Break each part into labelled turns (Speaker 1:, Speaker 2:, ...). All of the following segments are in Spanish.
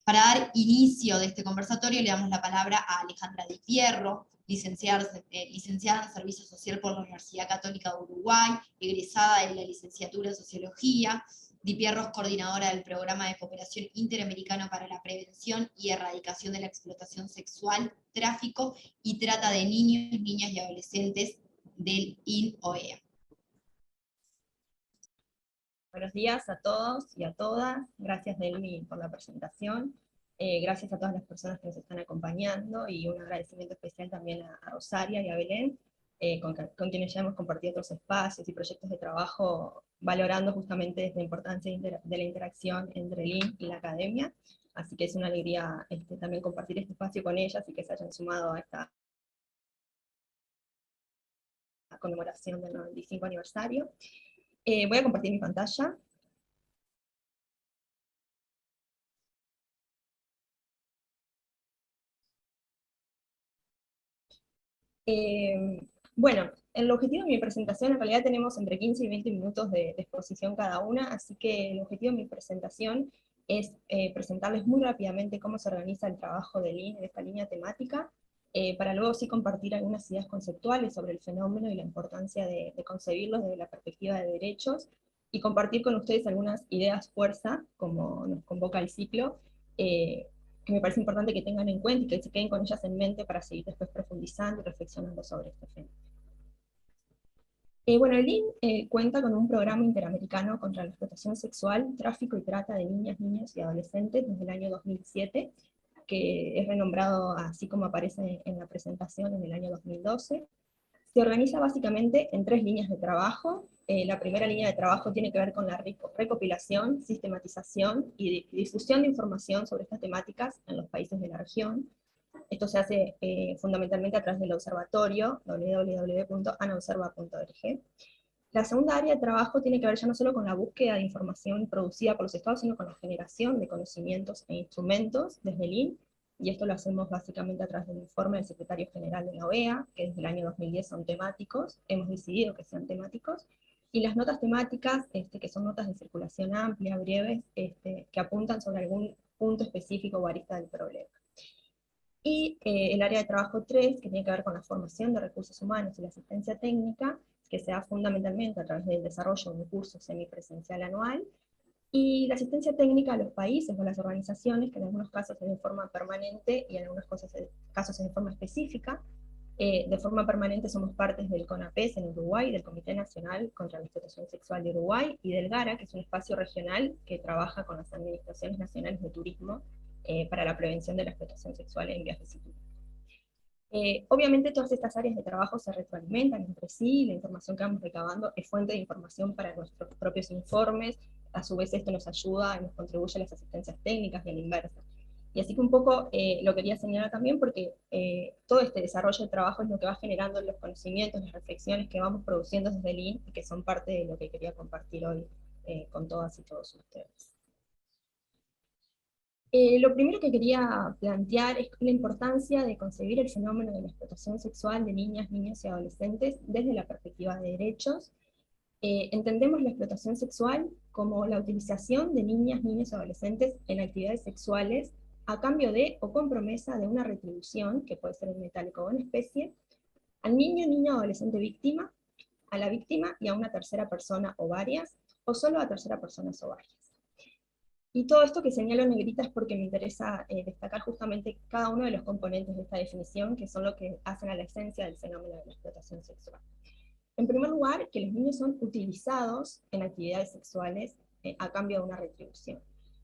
Speaker 1: Para dar inicio de este conversatorio le damos la palabra a Alejandra Di Pierro, licenciada en Servicio Social por la Universidad Católica de Uruguay, egresada de la licenciatura en Sociología. Di Pierro es coordinadora del Programa de Cooperación Interamericano para la Prevención y Erradicación de la Explotación Sexual, Tráfico y Trata de Niños, Niñas y Adolescentes del INOEA.
Speaker 2: Buenos días a todos y a todas. Gracias, Delmi, por la presentación. Gracias a todas las personas que nos están acompañando y un agradecimiento especial también a Rosaria y a Belén, con quienes ya hemos compartido otros espacios y proyectos de trabajo valorando justamente la importancia de la interacción entre el IN y la academia. Así que es una alegría también compartir este espacio con ellas y que se hayan sumado a esta conmemoración del 95 aniversario. Voy a compartir mi pantalla. Bueno, el objetivo de mi presentación, en realidad tenemos entre 15 y 20 minutos de exposición cada una, así que el objetivo de mi presentación es presentarles muy rápidamente cómo se organiza el trabajo del IN en esta línea temática, para luego sí compartir algunas ideas conceptuales sobre el fenómeno y la importancia de concebirlos desde la perspectiva de derechos, y compartir con ustedes algunas ideas fuerza, como nos convoca el ciclo, que me parece importante que tengan en cuenta y que se queden con ellas en mente para seguir después profundizando y reflexionando sobre este fenómeno. Bueno, el IN cuenta con un programa interamericano contra la explotación sexual, tráfico y trata de niñas, niños y adolescentes desde el año 2007, que es renombrado así como aparece en la presentación en el año 2012. Se organiza básicamente en 3 líneas de trabajo. La primera línea de trabajo tiene que ver con la recopilación, sistematización y difusión de información sobre estas temáticas en los países de la región. Esto se hace fundamentalmente a través del observatorio www.anaobserva.org. La segunda área de trabajo tiene que ver ya no solo con la búsqueda de información producida por los estados, sino con la generación de conocimientos e instrumentos desde el IN, y esto lo hacemos básicamente a través del informe del secretario general de la OEA, que desde el año 2010 son temáticos, hemos decidido que sean temáticos, y las notas temáticas, que son notas de circulación amplia, breves, que apuntan sobre algún punto específico o arista del problema. Y el área de trabajo 3, que tiene que ver con la formación de recursos humanos y la asistencia técnica, que se da fundamentalmente a través del desarrollo de un curso semipresencial anual, y la asistencia técnica a los países o a las organizaciones, que en algunos casos es de forma permanente y en algunos casos es de forma específica. De forma permanente somos partes del CONAPES en Uruguay, del Comité Nacional contra la Explotación Sexual de Uruguay, y del GARA, que es un espacio regional que trabaja con las administraciones nacionales de turismo para la prevención de la explotación sexual en viajes y turismo. Obviamente todas estas áreas de trabajo se retroalimentan entre sí, la información que vamos recabando es fuente de información para nuestros propios informes, a su vez esto nos ayuda y nos contribuye a las asistencias técnicas y a la inversa. Y así que un poco lo quería señalar también porque todo este desarrollo de trabajo es lo que va generando los conocimientos, las reflexiones que vamos produciendo desde el IN y que son parte de lo que quería compartir hoy con todas y todos ustedes. Lo primero que quería plantear es la importancia de concebir el fenómeno de la explotación sexual de niñas, niños y adolescentes desde la perspectiva de derechos. Entendemos la explotación sexual como la utilización de niñas, niños y adolescentes en actividades sexuales a cambio de o con promesa de una retribución, que puede ser en metálico o en especie, al niño, niña o adolescente víctima, a la víctima y a una tercera persona o varias, o solo a tercera personas o varias. Y todo esto que señalo en negrita es porque me interesa destacar justamente cada uno de los componentes de esta definición, que son lo que hacen a la esencia del fenómeno de la explotación sexual. En primer lugar, que los niños son utilizados en actividades sexuales a cambio de una retribución.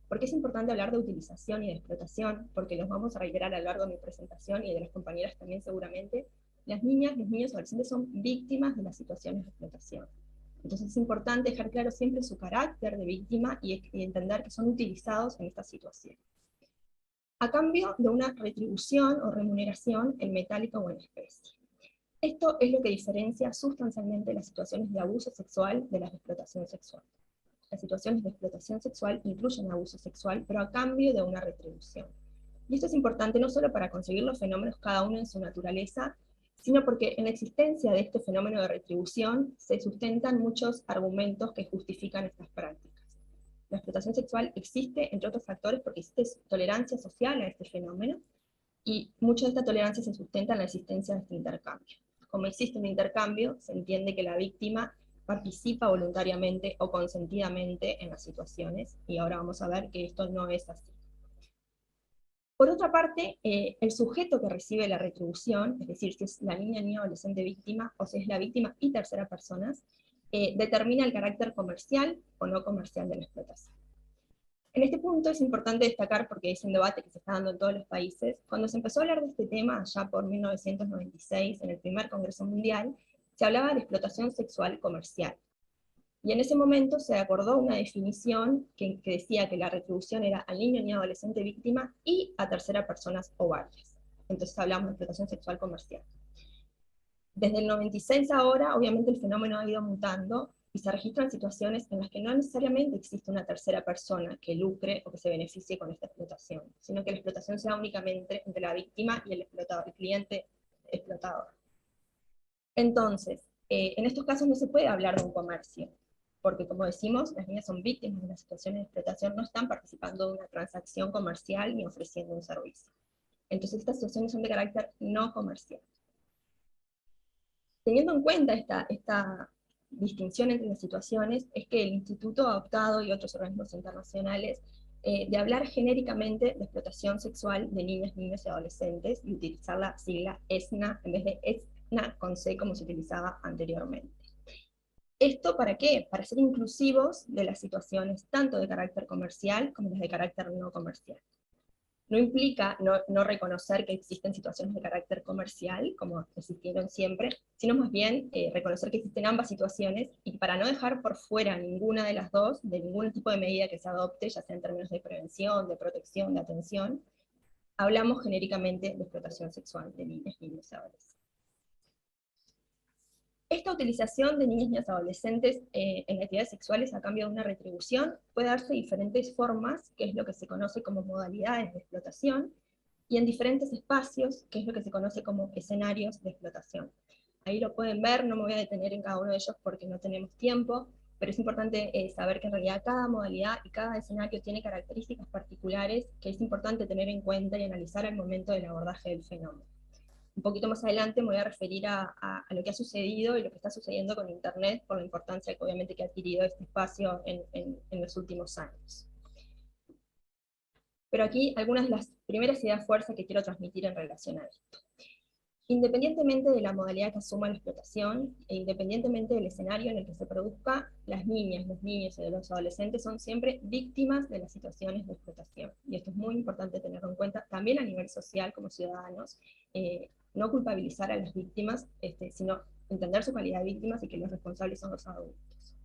Speaker 2: ¿Por qué es importante hablar de utilización y de explotación? Porque los vamos a reiterar a lo largo de mi presentación y de las compañeras también seguramente. Las niñas, los niños y adolescentes son víctimas de las situaciones de explotación. Entonces es importante dejar claro siempre su carácter de víctima y entender que son utilizados en esta situación, a cambio de una retribución o remuneración en metálico o en especie. Esto es lo que diferencia sustancialmente las situaciones de abuso sexual de las de explotación sexual. Las situaciones de explotación sexual incluyen abuso sexual, pero a cambio de una retribución. Y esto es importante no solo para conseguir los fenómenos cada uno en su naturaleza, sino porque en la existencia de este fenómeno de retribución se sustentan muchos argumentos que justifican estas prácticas. La explotación sexual existe, entre otros factores, porque existe tolerancia social a este fenómeno, y mucha de esta tolerancia se sustenta en la existencia de este intercambio. Como existe un intercambio, se entiende que la víctima participa voluntariamente o consentidamente en las situaciones, y ahora vamos a ver que esto no es así. Por otra parte, el sujeto que recibe la retribución, es decir, si es la niña, niño, adolescente víctima, o si es la víctima y tercera persona, determina el carácter comercial o no comercial de la explotación. En este punto es importante destacar, porque es un debate que se está dando en todos los países, cuando se empezó a hablar de este tema, ya por 1996, en el primer Congreso Mundial, se hablaba de explotación sexual comercial. Y en ese momento se acordó una definición que decía que la retribución era al niño ni adolescente víctima y a terceras personas o varias. Entonces hablamos de explotación sexual comercial. Desde el 96 ahora, obviamente el fenómeno ha ido mutando y se registran situaciones en las que no necesariamente existe una tercera persona que lucre o que se beneficie con esta explotación, sino que la explotación sea únicamente entre la víctima y el explotador, el cliente explotador. Entonces, en estos casos no se puede hablar de un comercio, porque como decimos, las niñas son víctimas de las situaciones de explotación, no están participando de una transacción comercial ni ofreciendo un servicio. Entonces estas situaciones son de carácter no comercial. Teniendo en cuenta esta distinción entre las situaciones, es que el Instituto ha optado, y otros organismos internacionales, de hablar genéricamente de explotación sexual de niñas, niños y adolescentes, y utilizar la sigla ESNA en vez de ESNA con C como se utilizaba anteriormente. ¿Esto para qué? Para ser inclusivos de las situaciones tanto de carácter comercial como las de carácter no comercial. No implica no reconocer que existen situaciones de carácter comercial, como existieron siempre, sino más bien reconocer que existen ambas situaciones, y para no dejar por fuera ninguna de las dos, de ningún tipo de medida que se adopte, ya sea en términos de prevención, de protección, de atención, hablamos genéricamente de explotación sexual de niñas, niños y adolescentes. Esta utilización de niñas, niñas y adolescentes en actividades sexuales a cambio de una retribución puede darse de diferentes formas, que es lo que se conoce como modalidades de explotación, y en diferentes espacios, que es lo que se conoce como escenarios de explotación. Ahí lo pueden ver, no me voy a detener en cada uno de ellos porque no tenemos tiempo, pero es importante saber que en realidad cada modalidad y cada escenario tiene características particulares que es importante tener en cuenta y analizar al momento del abordaje del fenómeno. Un poquito más adelante me voy a referir a lo que ha sucedido y lo que está sucediendo con Internet, por la importancia que obviamente que ha adquirido este espacio en los últimos años. Pero aquí algunas de las primeras ideas fuerza que quiero transmitir en relación a esto. Independientemente de la modalidad que asuma la explotación, e independientemente del escenario en el que se produzca, las niñas, los niños y los adolescentes son siempre víctimas de las situaciones de explotación. Y esto es muy importante tenerlo en cuenta, también a nivel social como ciudadanos, no culpabilizar a las víctimas, sino entender su calidad de víctimas y que los responsables son los adultos.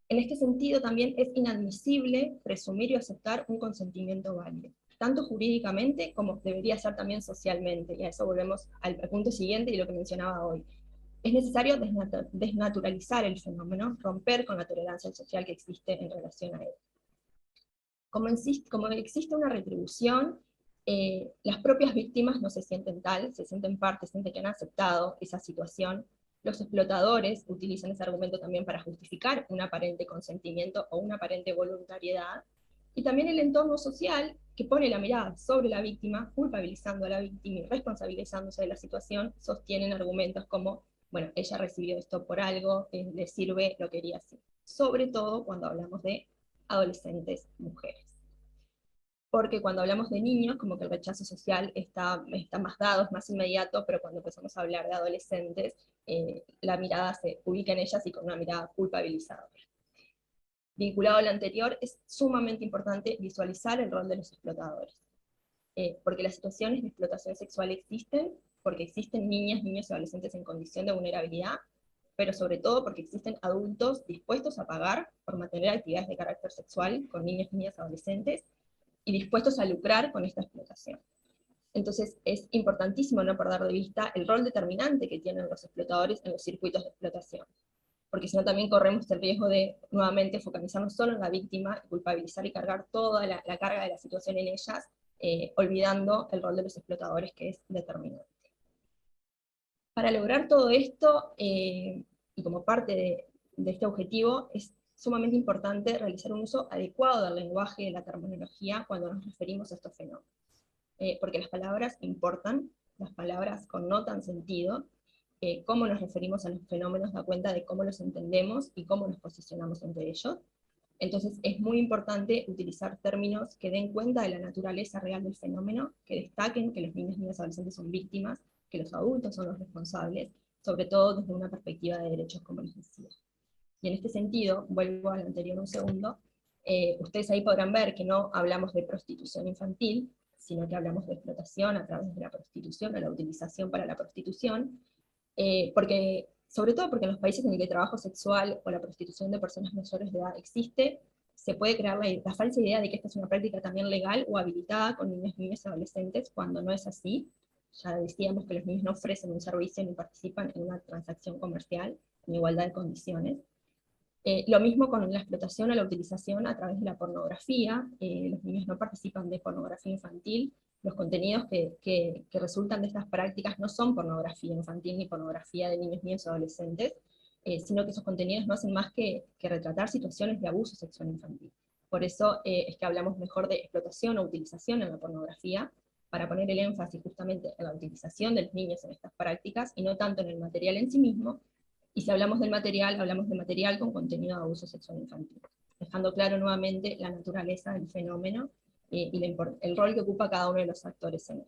Speaker 2: En este sentido también es inadmisible presumir y aceptar un consentimiento válido, tanto jurídicamente como debería ser también socialmente, y a eso volvemos al punto siguiente y lo que mencionaba hoy. Es necesario desnaturalizar el fenómeno, romper con la tolerancia social que existe en relación a él. Como existe una retribución, las propias víctimas no se sienten tal, se sienten parte, sienten que han aceptado esa situación. Los explotadores utilizan ese argumento también para justificar un aparente consentimiento o una aparente voluntariedad. Y también el entorno social, que pone la mirada sobre la víctima, culpabilizando a la víctima y responsabilizándose de la situación, sostienen argumentos como, bueno, ella recibió esto por algo, le sirve, lo quería así. Sobre todo cuando hablamos de adolescentes mujeres. Porque cuando hablamos de niños, como que el rechazo social está más dado, es más inmediato, pero cuando empezamos a hablar de adolescentes, la mirada se ubica en ellas y con una mirada culpabilizadora. Vinculado a lo anterior, es sumamente importante visualizar el rol de los explotadores, porque las situaciones de explotación sexual existen, porque existen niñas, niños y adolescentes en condición de vulnerabilidad, pero sobre todo porque existen adultos dispuestos a pagar por mantener actividades de carácter sexual con niños, niñas, adolescentes, y dispuestos a lucrar con esta explotación. Entonces es importantísimo no perder de vista el rol determinante que tienen los explotadores en los circuitos de explotación, porque si no también corremos el riesgo de nuevamente focalizarnos solo en la víctima, culpabilizar y cargar toda la carga de la situación en ellas, olvidando el rol de los explotadores, que es determinante. Para lograr todo esto, y como parte de este objetivo, es sumamente importante realizar un uso adecuado del lenguaje y de la terminología cuando nos referimos a estos fenómenos. Porque las palabras importan, las palabras connotan sentido, cómo nos referimos a los fenómenos da cuenta de cómo los entendemos y cómo nos posicionamos entre ellos. Entonces es muy importante utilizar términos que den cuenta de la naturaleza real del fenómeno, que destaquen que los niños, niñas y adolescentes son víctimas, que los adultos son los responsables, sobre todo desde una perspectiva de derechos, como les decía. Y en este sentido, vuelvo al anterior un segundo, ustedes ahí podrán ver que no hablamos de prostitución infantil, sino que hablamos de explotación a través de la prostitución o la utilización para la prostitución, sobre todo porque en los países en los que el trabajo sexual o la prostitución de personas mayores de edad existe, se puede crear la falsa idea de que esta es una práctica también legal o habilitada con niños, niñas y adolescentes, cuando no es así. Ya decíamos que los niños no ofrecen un servicio ni participan en una transacción comercial en igualdad de condiciones. Lo mismo con la explotación o la utilización a través de la pornografía. Los niños no participan de pornografía infantil. Los contenidos que resultan de estas prácticas no son pornografía infantil ni pornografía de niños, niñas o adolescentes, sino que esos contenidos no hacen más que retratar situaciones de abuso sexual infantil. Por eso es que hablamos mejor de explotación o utilización en la pornografía, para poner el énfasis justamente en la utilización de los niños en estas prácticas, y no tanto en el material en sí mismo. Y si hablamos del material, hablamos de material con contenido de abuso sexual infantil, dejando claro nuevamente la naturaleza del fenómeno y el rol que ocupa cada uno de los actores en él.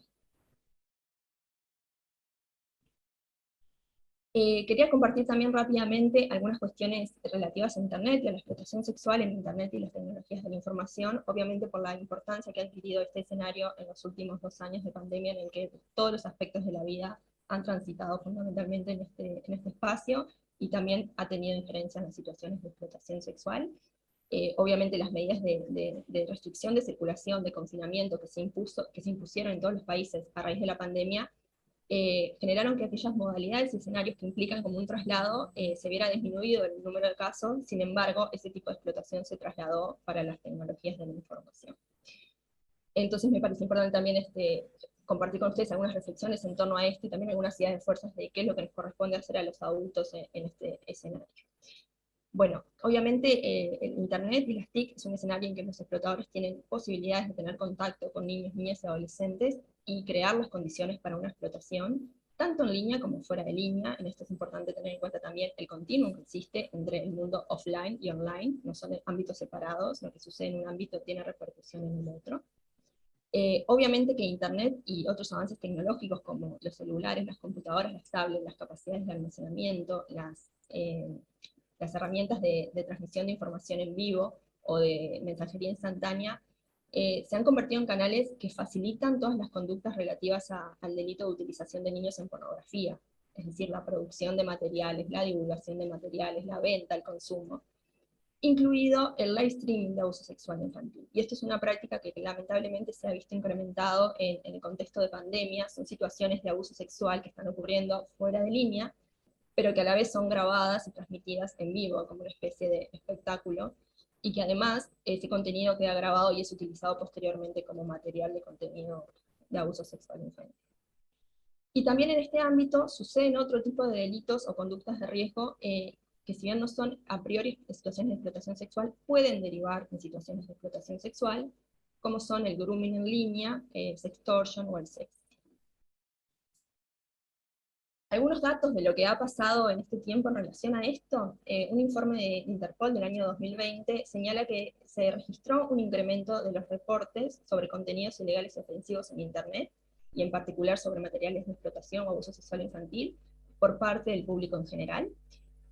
Speaker 2: Quería compartir también rápidamente algunas cuestiones relativas a Internet y a la explotación sexual en Internet y las tecnologías de la información, obviamente por la importancia que ha adquirido este escenario en los últimos 2 años de pandemia, en el que todos los aspectos de la vida han transitado fundamentalmente en este espacio, y también ha tenido injerencia en las situaciones de explotación sexual. Obviamente las medidas de restricción de circulación, de confinamiento que se impusieron en todos los países a raíz de la pandemia, generaron que aquellas modalidades y escenarios que implican como un traslado se viera disminuido el número de casos. Sin embargo, ese tipo de explotación se trasladó para las tecnologías de la información. Entonces me parece importante también compartir con ustedes algunas reflexiones en torno a esto, y también algunas ideas de fuerzas de qué es lo que nos corresponde hacer a los adultos en este escenario. Bueno, obviamente el Internet y las TIC es un escenario en que los explotadores tienen posibilidades de tener contacto con niños, niñas y adolescentes, y crear las condiciones para una explotación, tanto en línea como fuera de línea. En esto es importante tener en cuenta también el continuum que existe entre el mundo offline y online, no son ámbitos separados, lo que sucede en un ámbito tiene repercusión en el otro. Obviamente que Internet y otros avances tecnológicos como los celulares, las computadoras, las tablets, las capacidades de almacenamiento, las herramientas de transmisión de información en vivo o de mensajería instantánea, se han convertido en canales que facilitan todas las conductas relativas al delito de utilización de niños en pornografía, es decir, la producción de materiales, la divulgación de materiales, la venta, el consumo, incluido el live streaming de abuso sexual infantil. Y esto es una práctica que lamentablemente se ha visto incrementado en el contexto de pandemia. Son situaciones de abuso sexual que están ocurriendo fuera de línea, pero que a la vez son grabadas y transmitidas en vivo como una especie de espectáculo, y que además ese contenido queda grabado y es utilizado posteriormente como material de contenido de abuso sexual infantil. Y también en este ámbito suceden otro tipo de delitos o conductas de riesgo que, si bien no son a priori situaciones de explotación sexual, pueden derivar en situaciones de explotación sexual, como son el grooming en línea, sextortion o el sexting. Algunos datos de lo que ha pasado en este tiempo en relación a esto: un informe de Interpol del año 2020 señala que se registró un incremento de los reportes sobre contenidos ilegales y ofensivos en Internet, y en particular sobre materiales de explotación o abuso sexual infantil, por parte del público en general.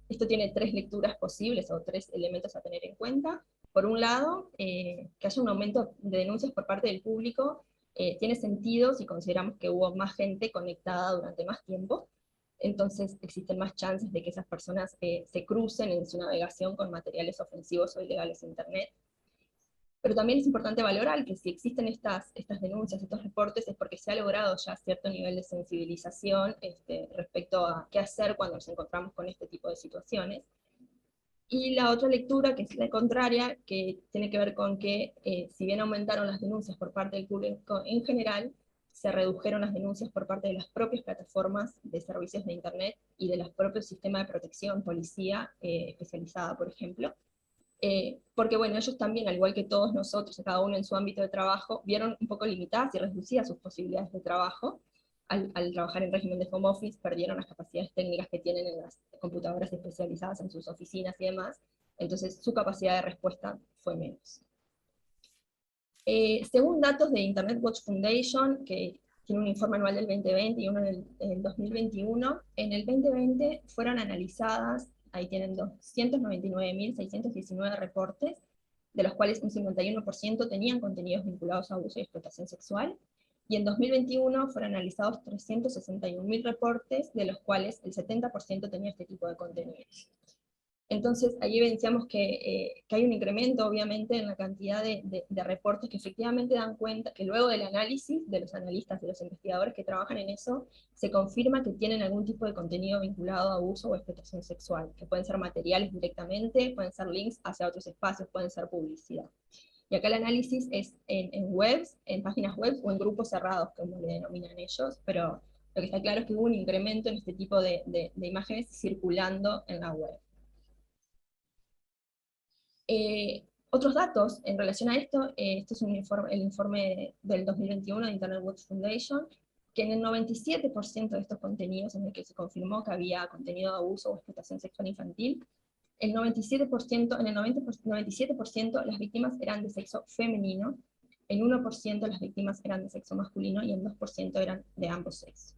Speaker 2: Esto tiene 3 lecturas posibles o 3 elementos a tener en cuenta. Por un lado, que haya un aumento de denuncias por parte del público tiene sentido si consideramos que hubo más gente conectada durante más tiempo. Entonces existen más chances de que esas personas se crucen en su navegación con materiales ofensivos o ilegales en Internet. Pero también es importante valorar que si existen estas denuncias, estos reportes, es porque se ha logrado ya cierto nivel de sensibilización respecto a qué hacer cuando nos encontramos con este tipo de situaciones. Y la otra lectura, que es la contraria, que tiene que ver con que si bien aumentaron las denuncias por parte del público en general, se redujeron las denuncias por parte de las propias plataformas de servicios de Internet y de los propios sistemas de protección, policía especializada, por ejemplo. porque bueno, ellos también, al igual que todos nosotros, cada uno en su ámbito de trabajo, vieron un poco limitadas y reducidas sus posibilidades de trabajo. Al trabajar en régimen de home office, perdieron las capacidades técnicas que tienen en las computadoras especializadas en sus oficinas y demás, entonces su capacidad de respuesta fue menos. Según datos de Internet Watch Foundation, que tiene un informe anual del 2020 y uno del 2021, en el 2020 fueron analizadas, ahí tienen 299.619 reportes, de los cuales un 51% tenían contenidos vinculados a abuso y explotación sexual, y en 2021 fueron analizados 361.000 reportes, de los cuales el 70% tenía este tipo de contenidos. Entonces, ahí evidenciamos que hay un incremento, obviamente, en la cantidad de reportes que efectivamente dan cuenta, que luego del análisis de los analistas, de los investigadores que trabajan en eso, se confirma que tienen algún tipo de contenido vinculado a abuso o explotación sexual, que pueden ser materiales directamente, pueden ser links hacia otros espacios, pueden ser publicidad. Y acá el análisis es en webs, en páginas web o en grupos cerrados, como le denominan ellos, pero lo que está claro es que hubo un incremento en este tipo de imágenes circulando en la web. Otros datos en relación a esto, este es el informe del 2021 de Internet Watch Foundation, que en el 97% de estos contenidos en el que se confirmó que había contenido de abuso o explotación sexual infantil, en el 97% las víctimas eran de sexo femenino, el 1% las víctimas eran de sexo masculino y el 2% eran de ambos sexos.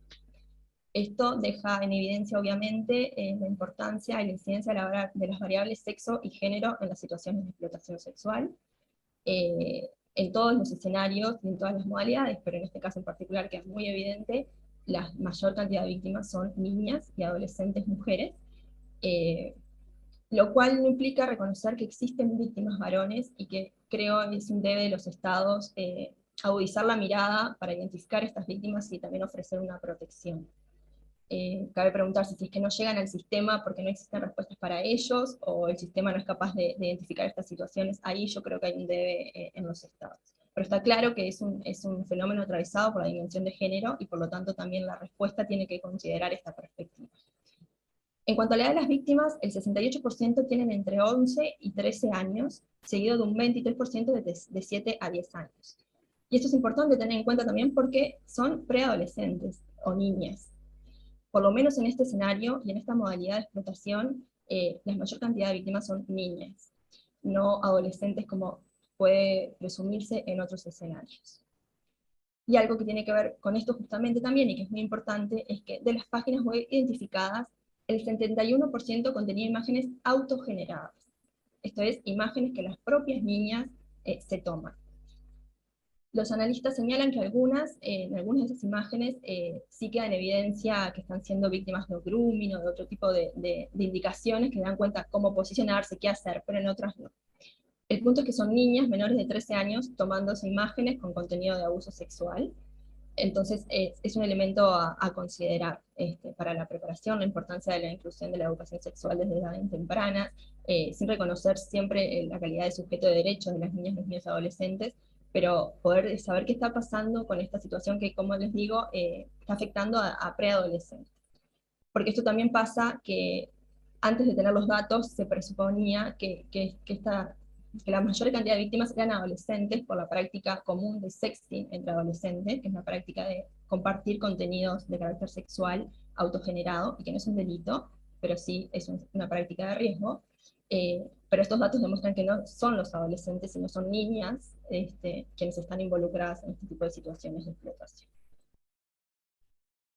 Speaker 2: Esto deja en evidencia, obviamente, la importancia y la incidencia de las variables sexo y género en las situaciones de explotación sexual, en todos los escenarios y en todas las modalidades, pero en este caso en particular, que es muy evidente, la mayor cantidad de víctimas son niñas y adolescentes mujeres, lo cual no implica reconocer que existen víctimas varones y que creo es un debe de los estados agudizar la mirada para identificar a estas víctimas y también ofrecer una protección. Cabe preguntarse si es que no llegan al sistema porque no existen respuestas para ellos, o el sistema no es capaz de identificar estas situaciones. Ahí yo creo que hay un debe en los estados. Pero está claro que es un fenómeno atravesado por la dimensión de género, y por lo tanto también la respuesta tiene que considerar esta perspectiva. En cuanto a la edad de las víctimas, el 68% tienen entre 11 y 13 años, seguido de un 23% de 7 a 10 años. Y esto es importante tener en cuenta también porque son preadolescentes o niñas. Por lo menos en este escenario y en esta modalidad de explotación, la mayor cantidad de víctimas son niñas, no adolescentes como puede presumirse en otros escenarios. Y algo que tiene que ver con esto justamente también, y que es muy importante, es que de las páginas web identificadas, el 71% contenía imágenes autogeneradas. Esto es, imágenes que las propias niñas se toman. Los analistas señalan que en algunas de esas imágenes sí queda en evidencia que están siendo víctimas de grooming o de otro tipo de indicaciones que dan cuenta cómo posicionarse, qué hacer, pero en otras no. El punto es que son niñas menores de 13 años tomándose imágenes con contenido de abuso sexual. Entonces es un elemento a considerar para la preparación, la importancia de la inclusión de la educación sexual desde edades tempranas, sin reconocer siempre la calidad de sujeto de derechos de las niñas y los niños adolescentes, pero poder saber qué está pasando con esta situación que, como les digo, está afectando a preadolescentes. Porque esto también pasa que antes de tener los datos se presuponía que la mayor cantidad de víctimas eran adolescentes por la práctica común de sexting entre adolescentes, que es la práctica de compartir contenidos de carácter sexual autogenerado, y que no es un delito, pero sí es una práctica de riesgo. Pero estos datos demuestran que no son los adolescentes, sino son niñas quienes están involucradas en este tipo de situaciones de explotación.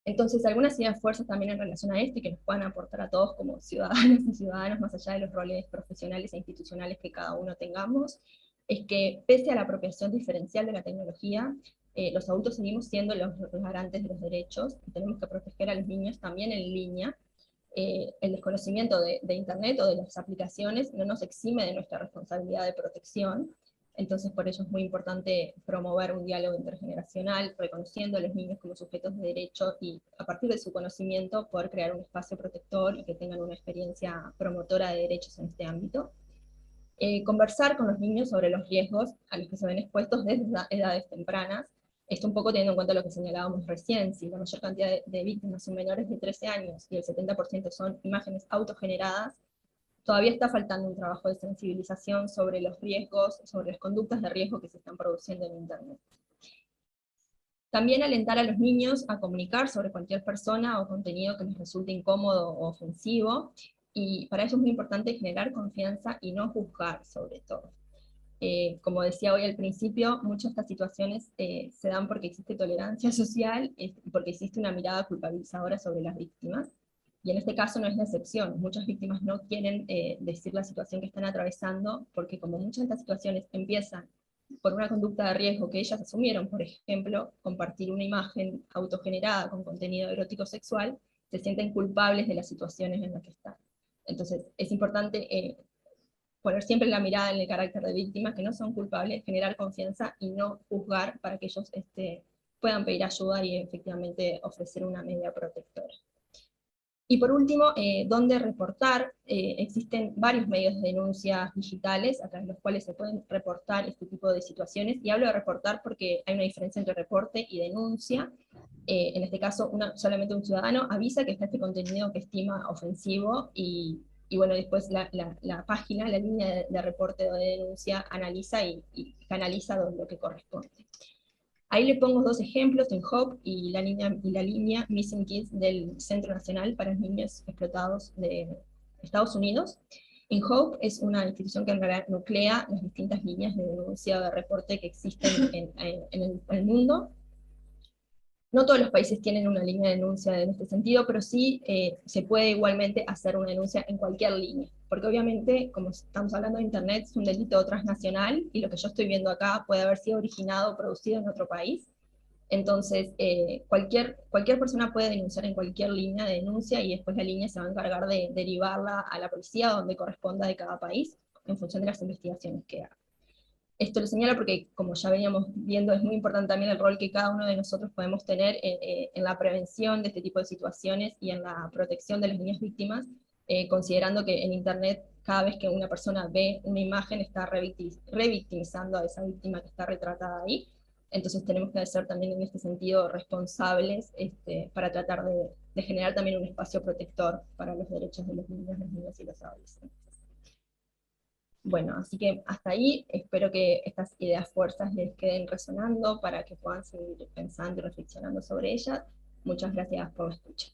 Speaker 2: Entonces, algunas ideas fuerzas también en relación a esto y que nos puedan aportar a todos como ciudadanos y ciudadanos, más allá de los roles profesionales e institucionales que cada uno tengamos, es que pese a la apropiación diferencial de la tecnología, los adultos seguimos siendo los garantes de los derechos y tenemos que proteger a los niños también en línea. El desconocimiento de Internet o de las aplicaciones no nos exime de nuestra responsabilidad de protección. Entonces, por ello es muy importante promover un diálogo intergeneracional, reconociendo a los niños como sujetos de derecho y, a partir de su conocimiento, poder crear un espacio protector y que tengan una experiencia promotora de derechos en este ámbito. Conversar con los niños sobre los riesgos a los que se ven expuestos desde edades tempranas. Esto un poco teniendo en cuenta lo que señalábamos recién, si la mayor cantidad de víctimas son menores de 13 años y el 70% son imágenes autogeneradas, todavía está faltando un trabajo de sensibilización sobre los riesgos, sobre las conductas de riesgo que se están produciendo en Internet. También alentar a los niños a comunicar sobre cualquier persona o contenido que les resulte incómodo o ofensivo, y para eso es muy importante generar confianza y no juzgar sobre todo. Como decía hoy al principio, muchas de estas situaciones se dan porque existe tolerancia social y porque existe una mirada culpabilizadora sobre las víctimas, y en este caso no es la excepción. Muchas víctimas no quieren decir la situación que están atravesando, porque como muchas de estas situaciones empiezan por una conducta de riesgo que ellas asumieron, por ejemplo, compartir una imagen autogenerada con contenido erótico sexual, se sienten culpables de las situaciones en las que están. Entonces es importante poner siempre la mirada en el carácter de víctimas, que no son culpables, generar confianza y no juzgar, para que ellos puedan pedir ayuda y efectivamente ofrecer una medida protectora. Y por último, ¿dónde reportar? Existen varios medios de denuncias digitales a través de los cuales se pueden reportar este tipo de situaciones, y hablo de reportar porque hay una diferencia entre reporte y denuncia. En este caso, solamente un ciudadano avisa que está este contenido que estima ofensivo, y bueno, después la página, la línea de reporte o de denuncia analiza y canaliza lo que corresponde. Ahí le pongo dos ejemplos, en Hope y la línea Missing Kids del Centro Nacional para Niños Explotados de Estados Unidos. En Hope es una institución que en realidad nuclea las distintas líneas de denuncia o de reporte que existen en el mundo. No todos los países tienen una línea de denuncia en este sentido, pero sí se puede igualmente hacer una denuncia en cualquier línea, porque obviamente, como estamos hablando de Internet, es un delito transnacional, y lo que yo estoy viendo acá puede haber sido originado o producido en otro país. Entonces, cualquier persona puede denunciar en cualquier línea de denuncia, y después la línea se va a encargar de derivarla a la policía donde corresponda de cada país, en función de las investigaciones que haga. Esto lo señalo porque, como ya veníamos viendo, es muy importante también el rol que cada uno de nosotros podemos tener en la prevención de este tipo de situaciones y en la protección de las niñas víctimas, considerando que en Internet, cada vez que una persona ve una imagen, está revictimizando a esa víctima que está retratada ahí. Entonces tenemos que ser también en este sentido responsables, para tratar de generar también un espacio protector para los derechos de los niños, las niñas y los adolescentes. Bueno, así que hasta ahí, espero que estas ideas fuerzas les queden resonando para que puedan seguir pensando y reflexionando sobre ellas. Muchas gracias por la escucha.